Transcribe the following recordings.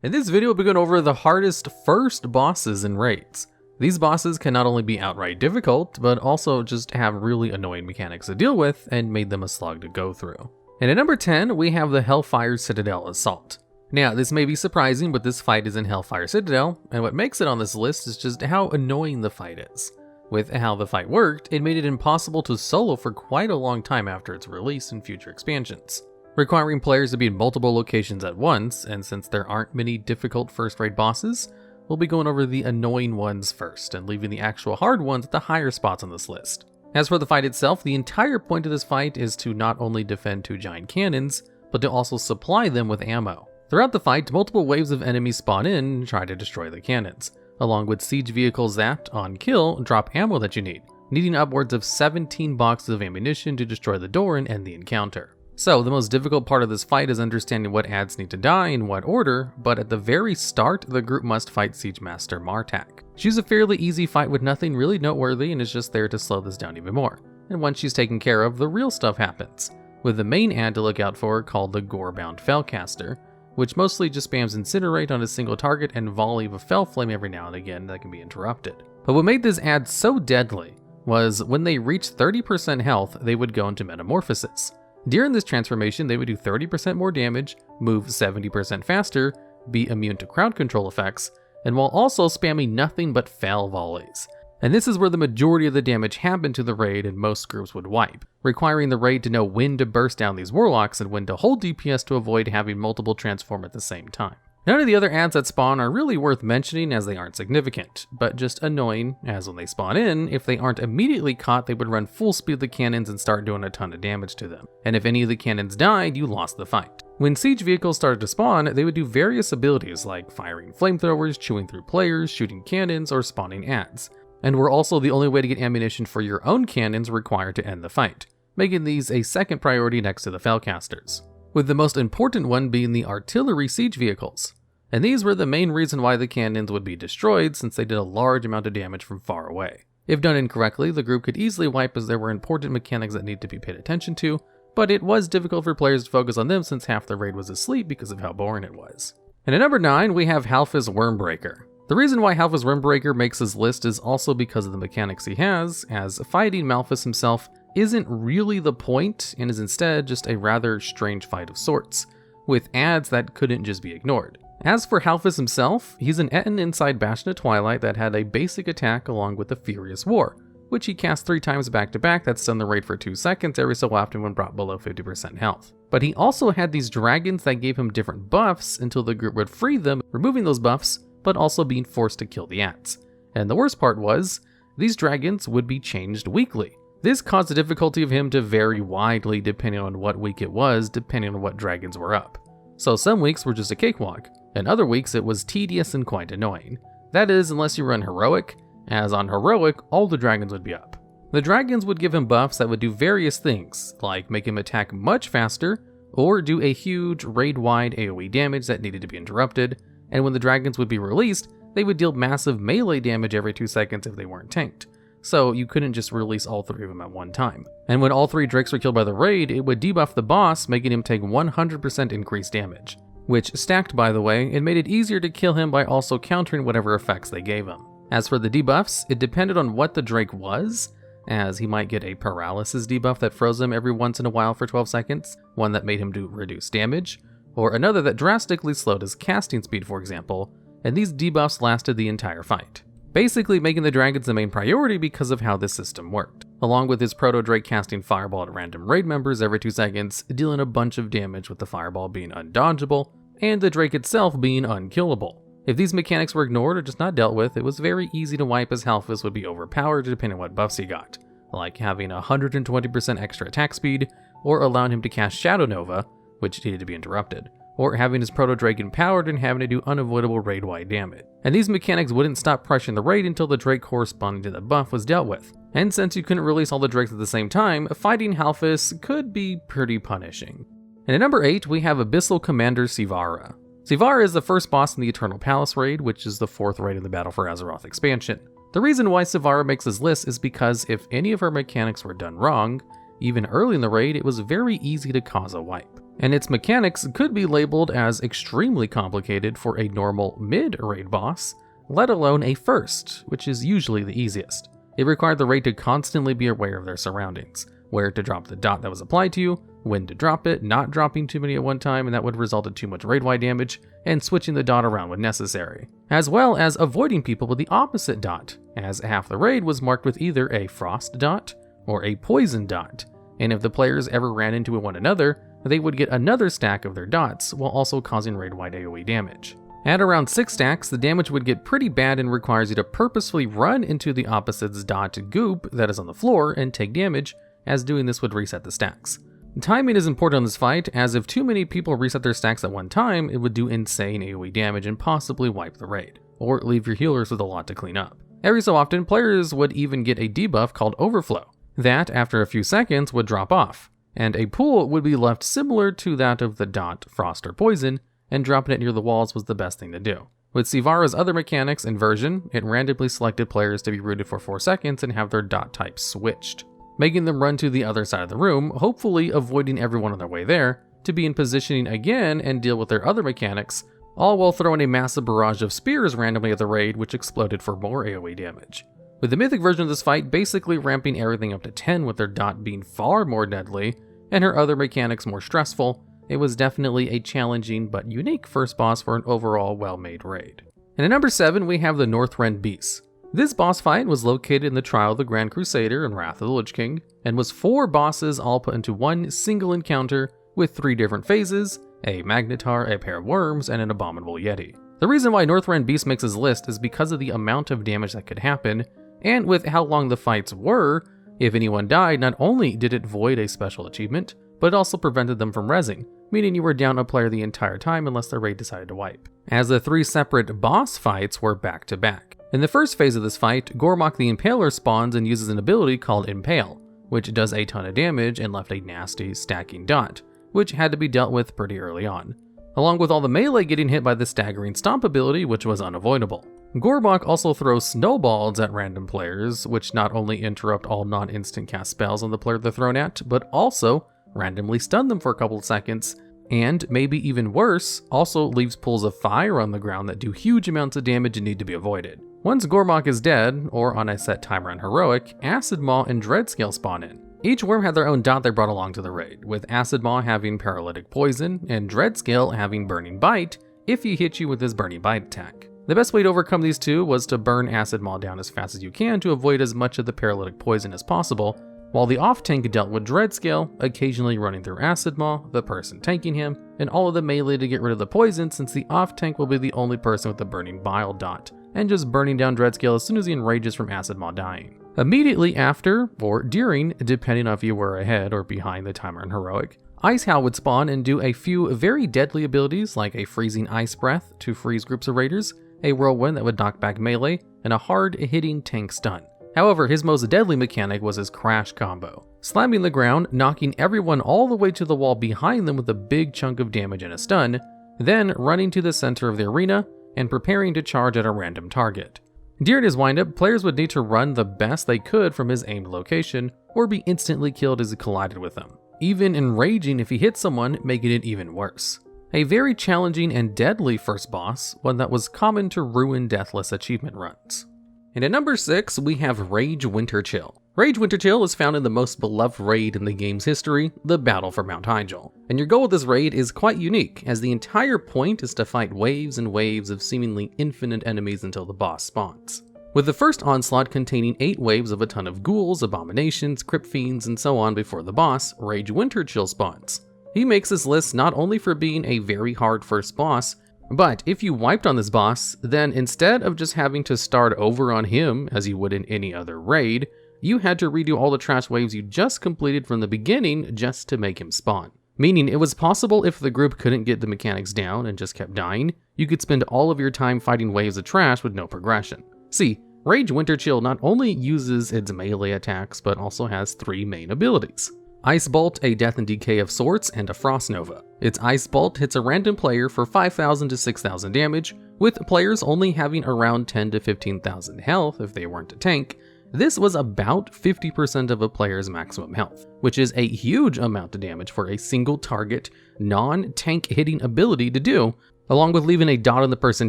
In this video, we'll be going over the hardest first bosses in raids. These bosses can not only be outright difficult, but also just have really annoying mechanics to deal with and made them a slog to go through. And at number 10, we have the Hellfire Citadel Assault. Now, this may be surprising, but this fight is in Hellfire Citadel, and what makes it on this list is just how annoying the fight is. With how the fight worked, it made it impossible to solo for quite a long time after its release in future expansions, requiring players to be in multiple locations at once, and since there aren't many difficult first raid bosses, we'll be going over the annoying ones first, and leaving the actual hard ones at the higher spots on this list. As for the fight itself, the entire point of this fight is to not only defend two giant cannons, but to also supply them with ammo. Throughout the fight, multiple waves of enemies spawn in and try to destroy the cannons, along with siege vehicles that, on kill, drop ammo that you need, needing upwards of 17 boxes of ammunition to destroy the door and end the encounter. So, the most difficult part of this fight is understanding what adds need to die in what order, but at the very start, the group must fight Siege Master Martak. She's a fairly easy fight with nothing really noteworthy and is just there to slow this down even more. And once she's taken care of, the real stuff happens, with the main ad to look out for called the Gorebound Felcaster, which mostly just spams Incinerate on a single target and volley of a Fel Flame every now and again that can be interrupted. But what made this ad so deadly was when they reached 30% health, they would go into Metamorphosis. During this transformation, they would do 30% more damage, move 70% faster, be immune to crowd control effects, and while also spamming nothing but Fel volleys. And this is where the majority of the damage happened to the raid and most groups would wipe, requiring the raid to know when to burst down these warlocks and when to hold DPS to avoid having multiple transform at the same time. None of the other ads that spawn are really worth mentioning as they aren't significant, but just annoying, as when they spawn in, if they aren't immediately caught, they would run full speed with the cannons and start doing a ton of damage to them. And if any of the cannons died, you lost the fight. When siege vehicles started to spawn, they would do various abilities like firing flamethrowers, chewing through players, shooting cannons, or spawning ads, and were also the only way to get ammunition for your own cannons required to end the fight, making these a second priority next to the Felcasters, with the most important one being the artillery siege vehicles. And these were the main reason why the cannons would be destroyed, since they did a large amount of damage from far away. If done incorrectly, the group could easily wipe as there were important mechanics that need to be paid attention to, but it was difficult for players to focus on them since half the raid was asleep because of how boring it was. And at number 9, we have Halfus Wyrmbreaker. The reason why Halfus Wyrmbreaker makes his list is also because of the mechanics he has, as fighting Malphus himself isn't really the point and is instead just a rather strange fight of sorts, with ads that couldn't just be ignored. As for Halfus himself, he's an Etten inside Bastion of Twilight that had a basic attack along with the Furious War, which he cast 3 times back to back that stunned the raid for 2 seconds every so often when brought below 50% health. But he also had these dragons that gave him different buffs until the group would free them, removing those buffs, but also being forced to kill the ads. And the worst part was, these dragons would be changed weekly. This caused the difficulty of him to vary widely depending on what week it was, depending on what dragons were up. So some weeks were just a cakewalk, and other weeks it was tedious and quite annoying. That is, unless you run Heroic, as on Heroic, all the dragons would be up. The dragons would give him buffs that would do various things, like make him attack much faster, or do a huge raid-wide AoE damage that needed to be interrupted, and when the dragons would be released, they would deal massive melee damage every 2 seconds if they weren't tanked. So you couldn't just release all 3 of them at one time. And when all 3 drakes were killed by the raid, it would debuff the boss, making him take 100% increased damage. Which stacked, by the way, and made it easier to kill him by also countering whatever effects they gave him. As for the debuffs, it depended on what the drake was, as he might get a paralysis debuff that froze him every once in a while for 12 seconds, one that made him do reduced damage, or another that drastically slowed his casting speed, for example, and these debuffs lasted the entire fight, basically making the dragons the main priority because of how this system worked, along with his proto-drake casting fireball at random raid members every 2 seconds, dealing a bunch of damage with the fireball being undodgeable, and the drake itself being unkillable. If these mechanics were ignored or just not dealt with, it was very easy to wipe as Halfus would be overpowered depending on what buffs he got, like having 120% extra attack speed, or allowing him to cast Shadow Nova, which needed to be interrupted, or having his proto-drake empowered and having to do unavoidable raid-wide damage. And these mechanics wouldn't stop pressuring the raid until the drake corresponding to the buff was dealt with. And since you couldn't release all the drakes at the same time, fighting Halfus could be pretty punishing. And at number 8, we have Abyssal Commander Sivara. Sivara is the first boss in the Eternal Palace raid, which is the 4th raid in the Battle for Azeroth expansion. The reason why Sivara makes this list is because if any of her mechanics were done wrong, even early in the raid, it was very easy to cause a wipe. and its mechanics could be labeled as extremely complicated for a normal mid-raid boss, let alone a first, which is usually the easiest. It required the raid to constantly be aware of their surroundings, where to drop the dot that was applied to you, when to drop it, not dropping too many at one time and that would result in too much raid-wide damage, and switching the dot around when necessary, as well as avoiding people with the opposite dot, as half the raid was marked with either a frost dot or a poison dot, and if the players ever ran into one another, they would get another stack of their dots while also causing raid-wide AoE damage. At around 6 stacks, the damage would get pretty bad and requires you to purposefully run into the opposite's dot goop that is on the floor and take damage, as doing this would reset the stacks. Timing is important on this fight, as if too many people reset their stacks at one time, it would do insane AoE damage and possibly wipe the raid, or leave your healers with a lot to clean up. Every so often, players would even get a debuff called Overflow, that after a few seconds would drop off, and a pool would be left similar to that of the dot, frost, or poison, and dropping it near the walls was the best thing to do. With Sivara's other mechanics and version, it randomly selected players to be rooted for 4 seconds and have their dot type switched, making them run to the other side of the room, hopefully avoiding everyone on their way there, to be in positioning again and deal with their other mechanics, all while throwing a massive barrage of spears randomly at the raid, which exploded for more AoE damage. With the mythic version of this fight basically ramping everything up to 10 with their dot being far more deadly, and her other mechanics more stressful, it was definitely a challenging but unique first boss for an overall well-made raid. And at number 7 we have the Northrend Beasts. This boss fight was located in the Trial of the Grand Crusader and Wrath of the Lich King, and was 4 bosses all put into one single encounter with 3 different phases, a Magnetar, a pair of worms, and an abominable Yeti. The reason why Northrend Beast makes his list is because of the amount of damage that could happen, and with how long the fights were, if anyone died, not only did it void a special achievement, but it also prevented them from rezzing, meaning you were down a player the entire time unless the raid decided to wipe, as the 3 separate boss fights were back to back. In the first phase of this fight, Zor'lok the Impaler spawns and uses an ability called Impale, which does a ton of damage and left a nasty stacking dot, which had to be dealt with pretty early on, along with all the melee getting hit by the staggering stomp ability, which was unavoidable. Zor'lok also throws snowballs at random players, which not only interrupt all non-instant cast spells on the player they're thrown at, but also randomly stun them for a couple of seconds, and maybe even worse, also leaves pools of fire on the ground that do huge amounts of damage and need to be avoided. Once Zor'lok is dead, or on a set timer on Heroic, Acid Maw and Dreadscale spawn in. Each worm had their own dot they brought along to the raid, with Acid Maw having Paralytic Poison, and Dreadscale having Burning Bite if he hits you with his Burning Bite attack. The best way to overcome these two was to burn Acid Maw down as fast as you can to avoid as much of the Paralytic Poison as possible, while the off-tank dealt with Dreadscale, occasionally running through Acid Maw, the person tanking him, and all of the melee to get rid of the poison, since the off-tank will be the only person with the Burning Bile dot, and just burning down Dreadscale as soon as he enrages from Acid Maw dying. Immediately after, or during, depending on if you were ahead or behind the timer in Heroic, Ice Howl would spawn and do a few very deadly abilities like a Freezing Ice Breath to freeze groups of raiders, a Whirlwind that would knock back melee, and a hard-hitting tank stun. However, his most deadly mechanic was his Crash combo, slamming the ground, knocking everyone all the way to the wall behind them with a big chunk of damage and a stun, then running to the center of the arena and preparing to charge at a random target. During his windup, players would need to run the best they could from his aimed location, or be instantly killed as he collided with them, even enraging if he hit someone, making it even worse. A very challenging and deadly first boss, one that was common to ruin Deathless achievement runs. And at number 6, we have Rage Winterchill. Rage Winterchill is found in the most beloved raid in the game's history, the Battle for Mount Hyjal. And your goal with this raid is quite unique, as the entire point is to fight waves and waves of seemingly infinite enemies until the boss spawns, with the first onslaught containing 8 waves of a ton of ghouls, abominations, crypt fiends, and so on before the boss, Rage Winterchill, spawns. He makes this list not only for being a very hard first boss, but if you wiped on this boss, then instead of just having to start over on him as you would in any other raid, you had to redo all the trash waves you just completed from the beginning just to make him spawn. Meaning it was possible if the group couldn't get the mechanics down and just kept dying, you could spend all of your time fighting waves of trash with no progression. See, Rage Winterchill not only uses its melee attacks, but also has 3 main abilities. Ice Bolt, a death and decay of sorts, and a Frost Nova. Its Ice Bolt hits a random player for 5,000 to 6,000 damage, with players only having around 10 to 15,000 health if they weren't a tank, This was about 50% of a player's maximum health, which is a huge amount of damage for a single target, non-tank hitting ability to do, along with leaving a dot on the person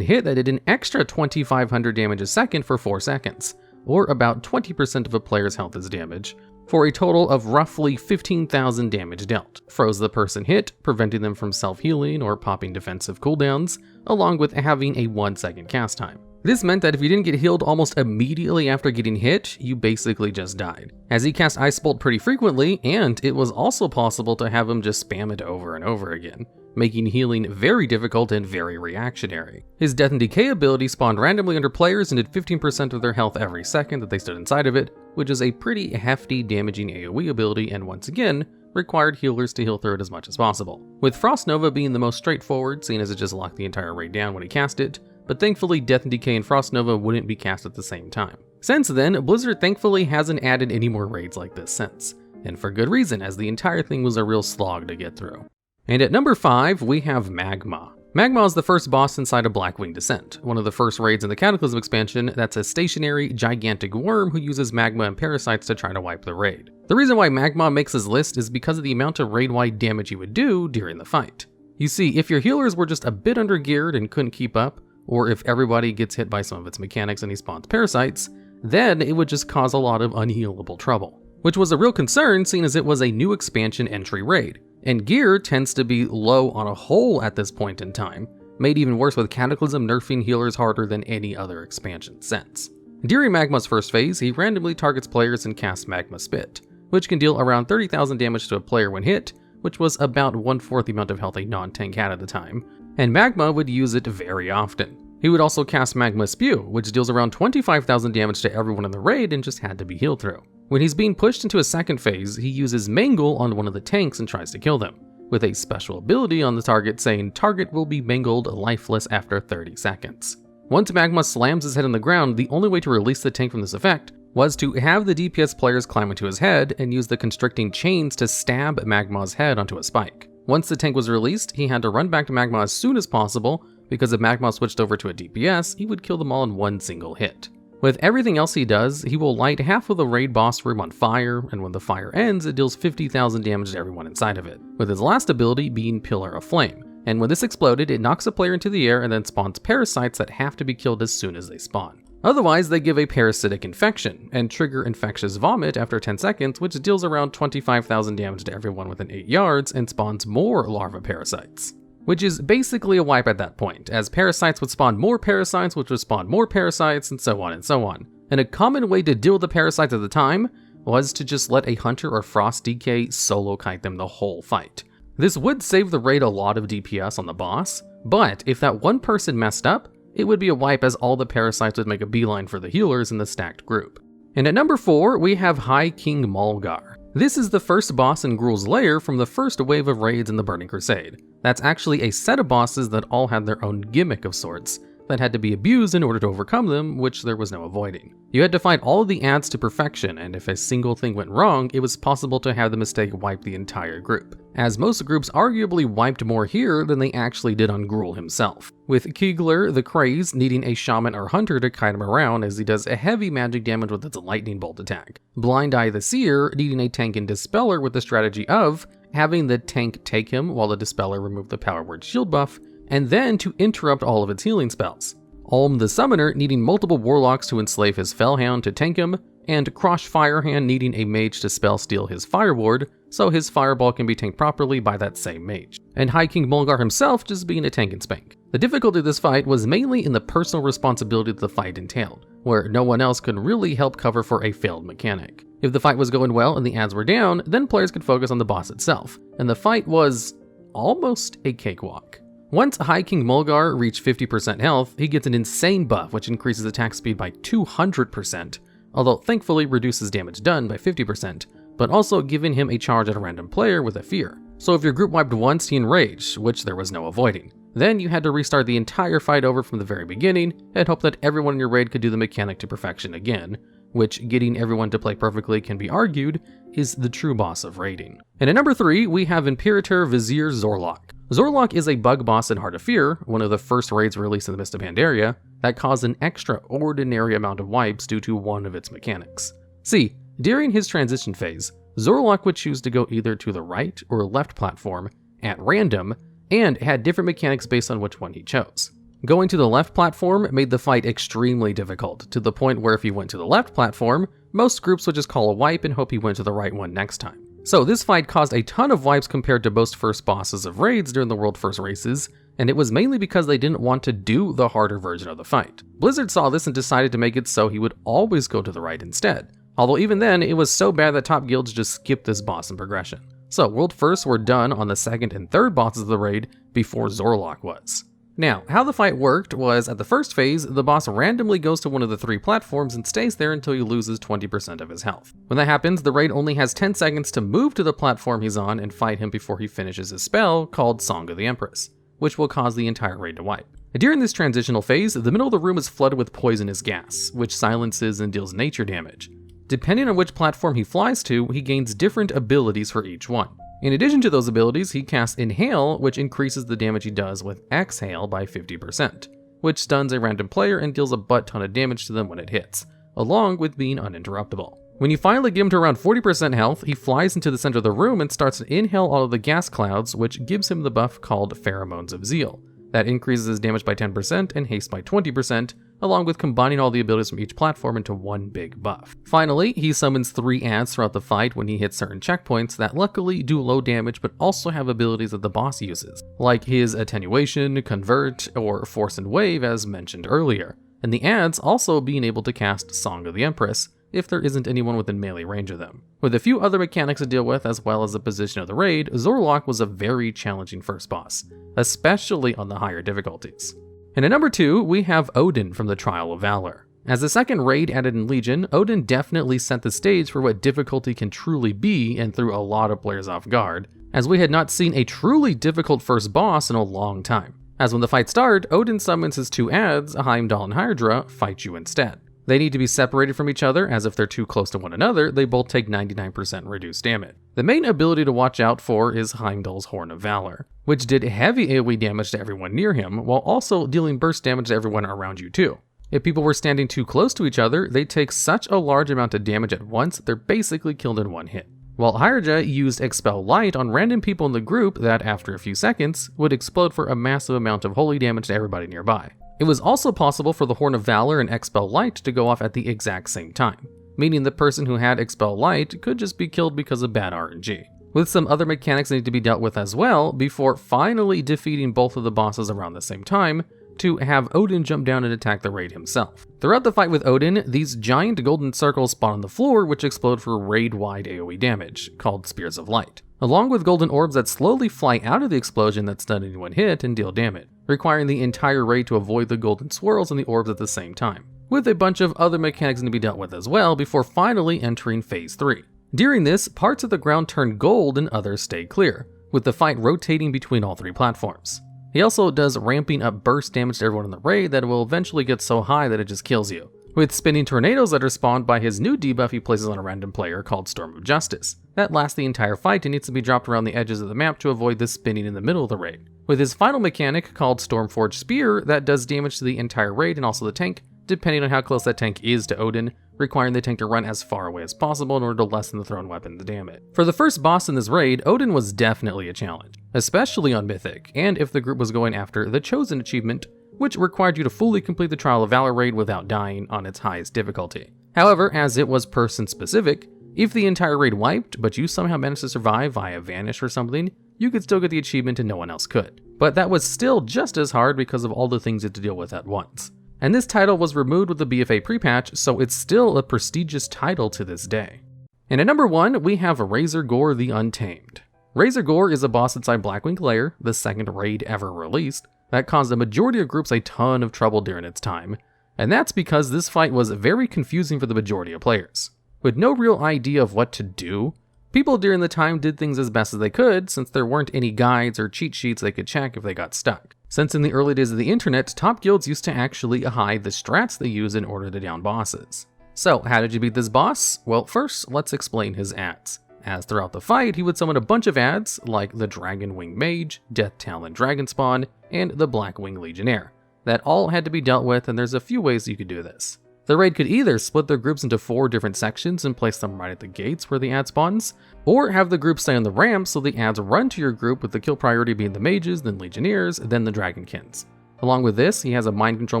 hit that did an extra 2500 damage a second for 4 seconds, or about 20% of a player's health is damage, for a total of roughly 15,000 damage dealt. Froze the person hit, preventing them from self-healing or popping defensive cooldowns, along with having a 1-second cast time. This meant that if you didn't get healed almost immediately after getting hit, you basically just died, as he cast Ice Bolt pretty frequently, and it was also possible to have him just spam it over and over again, making healing very difficult and very reactionary. His Death and Decay ability spawned randomly under players and did 15% of their health every second that they stood inside of it, which is a pretty hefty damaging AoE ability, and once again, required healers to heal through it as much as possible. With Frost Nova being the most straightforward, seeing as it just locked the entire raid down when he cast it, but thankfully Death and Decay and Frost Nova wouldn't be cast at the same time. Since then, Blizzard thankfully hasn't added any more raids like this since, and for good reason, as the entire thing was a real slog to get through. And at number 5, we have Magmaw. Magmaw is the first boss inside of Blackwing Descent, one of the first raids in the Cataclysm expansion that's a stationary, gigantic worm who uses magma and parasites to try to wipe the raid. The reason why Magmaw makes his list is because of the amount of raid-wide damage he would do during the fight. You see, if your healers were just a bit under-geared and couldn't keep up, or if everybody gets hit by some of its mechanics and he spawns parasites, then it would just cause a lot of unhealable trouble, which was a real concern seeing as it was a new expansion entry raid, and gear tends to be low on a whole at this point in time, made even worse with Cataclysm nerfing healers harder than any other expansion since. During Magmaw's first phase, he randomly targets players and casts Magma Spit, which can deal around 30,000 damage to a player when hit, which was about 1/4 the amount of health a non-tank had at the time, and Magma would use it very often. He would also cast Magma Spew, which deals around 25,000 damage to everyone in the raid and just had to be healed through. When he's being pushed into a second phase, he uses Mangle on one of the tanks and tries to kill them, with a special ability on the target saying target will be mangled lifeless after 30 seconds. Once Magma slams his head on the ground, the only way to release the tank from this effect was to have the DPS players climb into his head and use the constricting chains to stab Magmaw's head onto a spike. Once the tank was released, he had to run back to Magma as soon as possible, because if Magma switched over to a DPS, he would kill them all in one single hit. With everything else he does, he will light half of the raid boss room on fire, and when the fire ends, it deals 50,000 damage to everyone inside of it, with his last ability being Pillar of Flame. And when this exploded, it knocks a player into the air and then spawns parasites that have to be killed as soon as they spawn. Otherwise, they give a parasitic infection, and trigger infectious vomit after 10 seconds, which deals around 25,000 damage to everyone within 8 yards and spawns more larva parasites. Which is basically a wipe at that point, as parasites would spawn more parasites, which would spawn more parasites, and so on and so on. And a common way to deal with the parasites at the time was to just let a Hunter or Frost DK solo kite them the whole fight. This would save the raid a lot of DPS on the boss, but if that one person messed up, it would be a wipe as all the parasites would make a beeline for the healers in the stacked group. And at number 4, we have High King Maulgar. This is the first boss in Gruul's Lair from the first wave of raids in the Burning Crusade. That's actually a set of bosses that all had their own gimmick of sorts, that had to be abused in order to overcome them, which there was no avoiding. You had to fight all of the adds to perfection, and if a single thing went wrong, it was possible to have the mistake wipe the entire group, as most groups arguably wiped more here than they actually did on Gruul himself, with Keegler the Craze needing a Shaman or Hunter to kite him around as he does a heavy magic damage with its Lightning Bolt attack, Blind Eye the Seer needing a tank and Dispeller with the strategy of having the tank take him while the Dispeller removed the Power Word shield buff, and then to interrupt all of its healing spells. Ulm the Summoner needing multiple Warlocks to enslave his Fellhound to tank him, and Krosh Firehand needing a mage to spell steal his Fire Ward, so his Fireball can be tanked properly by that same mage. And High King Maulgar himself just being a tank and spank. The difficulty of this fight was mainly in the personal responsibility that the fight entailed, where no one else could really help cover for a failed mechanic. If the fight was going well and the adds were down, then players could focus on the boss itself, and the fight was almost a cakewalk. Once High King Maulgar reached 50% health, he gets an insane buff which increases attack speed by 200%, although thankfully reduces damage done by 50%, but also giving him a charge at a random player with a fear. So if your group wiped once, he enraged, which there was no avoiding. Then you had to restart the entire fight over from the very beginning and hope that everyone in your raid could do the mechanic to perfection again, which getting everyone to play perfectly can be argued is the true boss of raiding. And at number 3, we have Imperator Vizir Zor'lok. Zor'lok is a bug boss in Heart of Fear, one of the first raids released in the Mist of Pandaria, that caused an extraordinary amount of wipes due to one of its mechanics. See, during his transition phase, Zor'lok would choose to go either to the right or left platform at random, and had different mechanics based on which one he chose. Going to the left platform made the fight extremely difficult, to the point where if he went to the left platform, most groups would just call a wipe and hope he went to the right one next time. So this fight caused a ton of wipes compared to most first bosses of raids during the World First races, and it was mainly because they didn't want to do the harder version of the fight. Blizzard saw this and decided to make it so he would always go to the right instead, although even then it was so bad that top guilds just skipped this boss in progression. So World Firsts were done on the second and third bosses of the raid before Zor'lok was. Now, how the fight worked was, at the first phase, the boss randomly goes to one of the 3 platforms and stays there until he loses 20% of his health. When that happens, the raid only has 10 seconds to move to the platform he's on and fight him before he finishes his spell, called Song of the Empress, which will cause the entire raid to wipe. During this transitional phase, the middle of the room is flooded with poisonous gas, which silences and deals nature damage. Depending on which platform he flies to, he gains different abilities for each one. In addition to those abilities, he casts Inhale, which increases the damage he does with Exhale by 50%, which stuns a random player and deals a butt ton of damage to them when it hits, along with being uninterruptible. When you finally get him to around 40% health, he flies into the center of the room and starts to inhale all of the gas clouds, which gives him the buff called Pheromones of Zeal. That increases his damage by 10% and haste by 20%, along with combining all the abilities from each platform into one big buff. Finally, he summons 3 adds throughout the fight when he hits certain checkpoints that luckily do low damage but also have abilities that the boss uses, like his Attenuation, Convert, or Force and Wave as mentioned earlier, and the adds also being able to cast Song of the Empress if there isn't anyone within melee range of them. With a few other mechanics to deal with as well as the position of the raid, Zor'lok was a very challenging first boss, especially on the higher difficulties. And at number 2, we have Odyn from the Trial of Valor. As the second raid added in Legion, Odyn definitely set the stage for what difficulty can truly be and threw a lot of players off guard, as we had not seen a truly difficult first boss in a long time. As when the fight started, Odyn summons his 2 adds, Heimdall and Hydra, fight you instead. They need to be separated from each other, as if they're too close to one another, they both take 99% reduced damage. The main ability to watch out for is Heimdall's Horn of Valor, which did heavy AoE damage to everyone near him, while also dealing burst damage to everyone around you too. If people were standing too close to each other, they take such a large amount of damage at once, they're basically killed in one hit. While Hydra used Expel Light on random people in the group that, after a few seconds, would explode for a massive amount of holy damage to everybody nearby. It was also possible for the Horn of Valor and Expel Light to go off at the exact same time, meaning the person who had Expel Light could just be killed because of bad RNG. With some other mechanics that need to be dealt with as well, before finally defeating both of the bosses around the same time, to have Odyn jump down and attack the raid himself. Throughout the fight with Odyn, these giant golden circles spawn on the floor which explode for raid-wide AoE damage, called Spears of Light, along with golden orbs that slowly fly out of the explosion that stun in one hit and deal damage, requiring the entire raid to avoid the golden swirls and the orbs at the same time, with a bunch of other mechanics to be dealt with as well before finally entering Phase 3. During this, parts of the ground turn gold and others stay clear, with the fight rotating between all 3 platforms. He also does ramping up burst damage to everyone in the raid that will eventually get so high that it just kills you, with spinning tornadoes that are spawned by his new debuff he places on a random player called Storm of Justice. That lasts the entire fight and needs to be dropped around the edges of the map to avoid the spinning in the middle of the raid, with his final mechanic called Stormforged Spear that does damage to the entire raid and also the tank, depending on how close that tank is to Odyn, requiring the tank to run as far away as possible in order to lessen the thrown weapon's damage. For the first boss in this raid, Odyn was definitely a challenge, especially on Mythic, and if the group was going after the Chosen achievement, which required you to fully complete the Trial of Valor raid without dying on its highest difficulty. However, as it was person-specific, if the entire raid wiped, but you somehow managed to survive via Vanish or something, you could still get the achievement and no one else could. But that was still just as hard because of all the things you had to deal with at once. And this title was removed with the BFA pre-patch, so it's still a prestigious title to this day. And at number 1, we have Razorgore the Untamed. Razorgore is a boss inside Blackwing Lair, the second raid ever released, that caused the majority of groups a ton of trouble during its time, and that's because this fight was very confusing for the majority of players. With no real idea of what to do, people during the time did things as best as they could since there weren't any guides or cheat sheets they could check if they got stuck. Since in the early days of the internet, top guilds used to actually hide the strats they use in order to down bosses. So how did you beat this boss? Well, first let's explain his adds. As throughout the fight, he would summon a bunch of adds like the Dragon Wing Mage, Death Talon Dragon Spawn, and the Black Wing Legionnaire, that all had to be dealt with, and there's a few ways you could do this. The raid could either split their groups into 4 different sections and place them right at the gates where the ad spawns, or have the group stay on the ramp so the ads run to your group with the kill priority being the mages, then legionnaires, then the dragonkins. Along with this, he has a mind control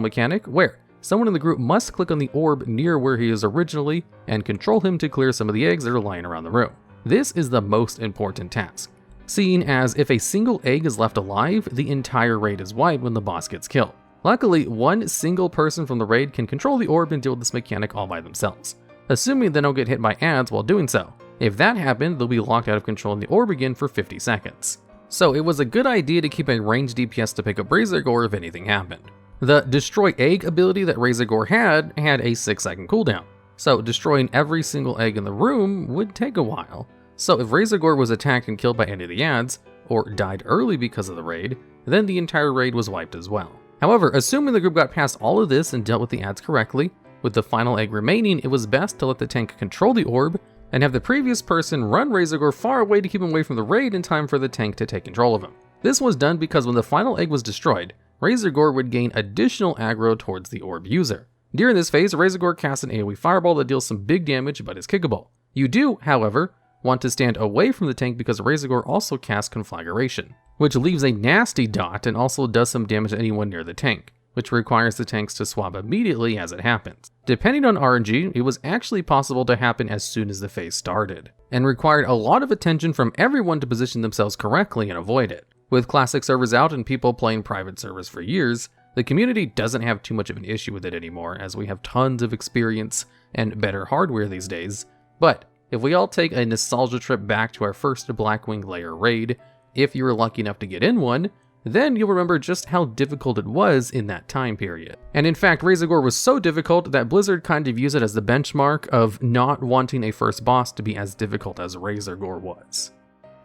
mechanic where someone in the group must click on the orb near where he is originally and control him to clear some of the eggs that are lying around the room. This is the most important task, seeing as if a single egg is left alive, the entire raid is wiped when the boss gets killed. Luckily, one single person from the raid can control the orb and deal with this mechanic all by themselves, assuming they don't get hit by ads while doing so. If that happened, they'll be locked out of controlling the orb again for 50 seconds. So it was a good idea to keep a ranged DPS to pick up Razorgore if anything happened. The Destroy Egg ability that Razorgore had a 6-second cooldown, so destroying every single egg in the room would take a while. So if Razorgore was attacked and killed by any of the ads, or died early because of the raid, then the entire raid was wiped as well. However, assuming the group got past all of this and dealt with the ads correctly, with the final egg remaining, it was best to let the tank control the orb and have the previous person run Razorgore far away to keep him away from the raid in time for the tank to take control of him. This was done because when the final egg was destroyed, Razorgore would gain additional aggro towards the orb user. During this phase, Razorgore casts an AoE fireball that deals some big damage but is kickable. You do, however, want to stand away from the tank because Razorgore also casts Conflagration, which leaves a nasty dot and also does some damage to anyone near the tank, which requires the tanks to swap immediately as it happens. Depending on RNG, it was actually possible to happen as soon as the phase started, and required a lot of attention from everyone to position themselves correctly and avoid it. With classic servers out and people playing private servers for years, the community doesn't have too much of an issue with it anymore, as we have tons of experience and better hardware these days. But if we all take a nostalgia trip back to our first Blackwing Lair raid, if you were lucky enough to get in one, then you'll remember just how difficult it was in that time period. And in fact, Razorgore was so difficult that Blizzard kind of used it as the benchmark of not wanting a first boss to be as difficult as Razorgore was.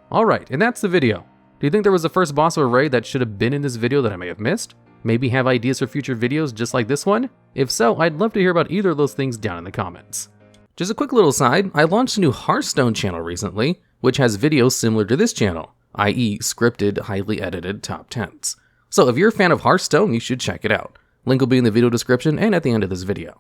Alright, and that's the video. Do you think there was a first boss of a raid that should have been in this video that I may have missed? Maybe have ideas for future videos just like this one? If so, I'd love to hear about either of those things down in the comments. Just a quick little side, I launched a new Hearthstone channel recently, which has videos similar to this channel, i.e. scripted, highly edited top 10s. So if you're a fan of Hearthstone, you should check it out. Link will be in the video description and at the end of this video.